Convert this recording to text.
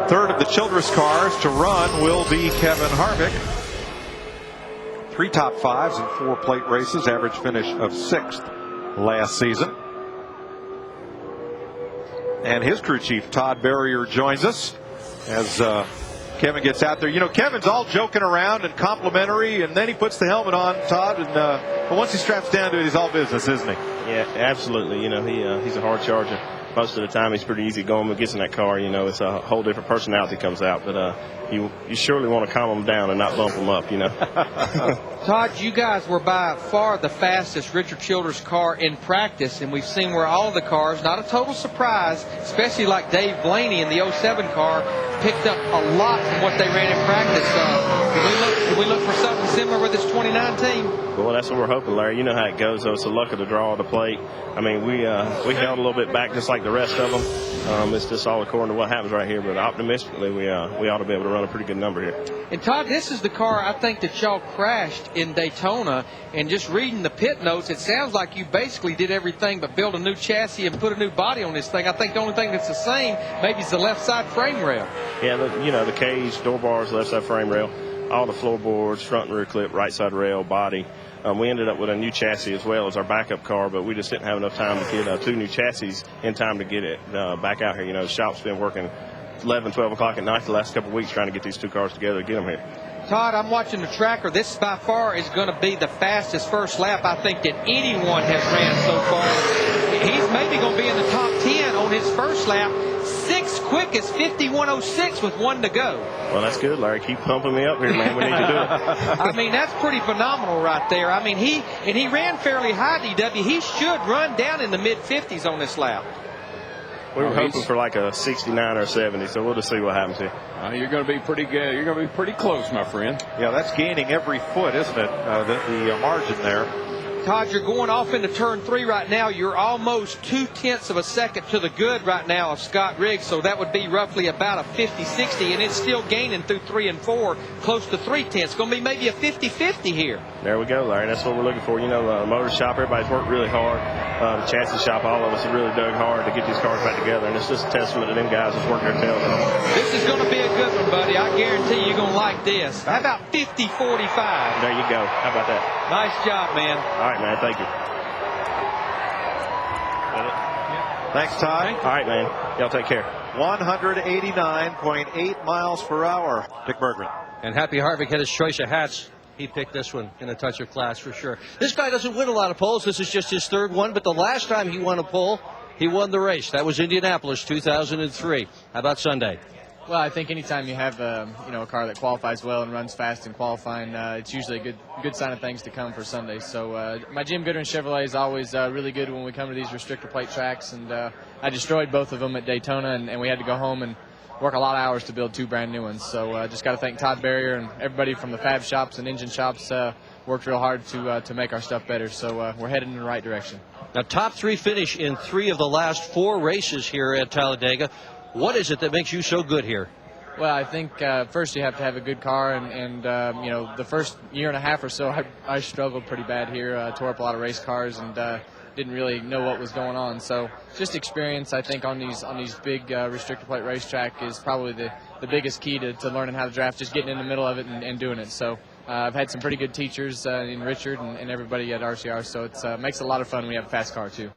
Third of the Childress cars to run will be Kevin Harvick. 3 top 5s and 4 plate races, average finish of 6th last season. And his crew chief, Todd Berrier, joins us as Kevin gets out there. You know, Kevin's all joking around and complimentary, and then he puts the helmet on, Todd, and but once he straps down to it, he's all business, isn't he? Yeah, absolutely. You know, he's a hard charger. Most of the time, he's pretty easy going. When he gets in that car, you know, it's a whole different personality comes out. But you surely want to calm him down and not bump him up, you know. Todd, you guys were by far the fastest Richard Childress car in practice, and we've seen where all of the cars, not a total surprise, especially like Dave Blaney in the 07 car, picked up a lot from what they ran in practice. Can we look for something similar with this 2019? Well, that's what we're hoping, Larry. You know how it goes, though. It's the luck of the draw of the plate. I mean, we held a little bit back just like the rest of them. It's just all according to what happens right here. But optimistically, we ought to be able to run a pretty good number here. And, Todd, this is the car I think that y'all crashed in Daytona. And just reading the pit notes, it sounds like you basically did everything but build a new chassis and put a new body on this thing. I think the only thing that's the same maybe is the left side frame rail. Yeah, the cage, door bars, left side frame rail, all the floorboards, front and rear clip, right side rail, body. We ended up with a new chassis as well as our backup car, but we just didn't have enough time to get 2 new chassis in time to get it back out here. You know, the shop's been working 11, 12 o'clock at night the last couple of weeks trying to get these 2 cars together to get them here. Todd, I'm watching the tracker. This by far is going to be the fastest first lap I think that anyone has ran so far. He's maybe going to be in the top 10 on his first lap. 6th quickest, 51.06 with 1 to go. Well, that's good, Larry. Keep pumping me up here, man. We need to do it. I mean, that's pretty phenomenal right there. I mean, he ran fairly high, DW. He should run down in the mid-50s on this lap. We were hoping for like a 69 or 70, so we'll just see what happens here. You're going to be pretty good. You're going to be pretty close, my friend. Yeah, that's gaining every foot, isn't it? The margin there. Todd, you're going off into turn 3 right now. You're almost 0.2 of a second to the good right now of Scott Riggs, so that would be roughly about a 50-60, and it's still gaining through 3 and 4, close to 0.3. It's going to be maybe a 50-50 here. There we go, Larry. That's what we're looking for. You know, the motor shop, everybody's worked really hard. The chassis shop, all of us have really dug hard to get these cars back together, and it's just a testament to them guys that's working their tails off. This is going to be a good one, buddy. I guarantee you're going to like this. How about 50-45? There you go. How about that? Nice job, man. All right, man. Thank you. Thanks, Todd. All right, man. Y'all take care. 189.8 miles per hour. Dick Bergman. And Happy Harvick had his choice of hats. He picked this one in a touch of class for sure. This guy doesn't win a lot of poles. This is just his 3rd one. But the last time he won a pole, he won the race. That was Indianapolis 2003. How about Sunday? Well, I think anytime you have a car that qualifies well and runs fast in qualifying, it's usually a good sign of things to come for Sunday. So my Jim Goodwin Chevrolet is always really good when we come to these restrictor plate tracks, and I destroyed both of them at Daytona, and we had to go home and work a lot of hours to build 2 brand new ones. So just got to thank Todd Berrier and everybody from the fab shops and engine shops worked real hard to make our stuff better. So we're headed in the right direction. Now, top 3 finish in 3 of the last 4 races here at Talladega. What is it that makes you so good here? Well, I think first you have to have a good car, and the first year and a half or so, I struggled pretty bad here. Tore up a lot of race cars and didn't really know what was going on. So just experience, I think, on these big restrictor plate racetrack is probably the biggest key to learning how to draft. Just getting in the middle of it and doing it. So I've had some pretty good teachers in Richard and everybody at RCR. So it makes it a lot of fun when you have a fast car too.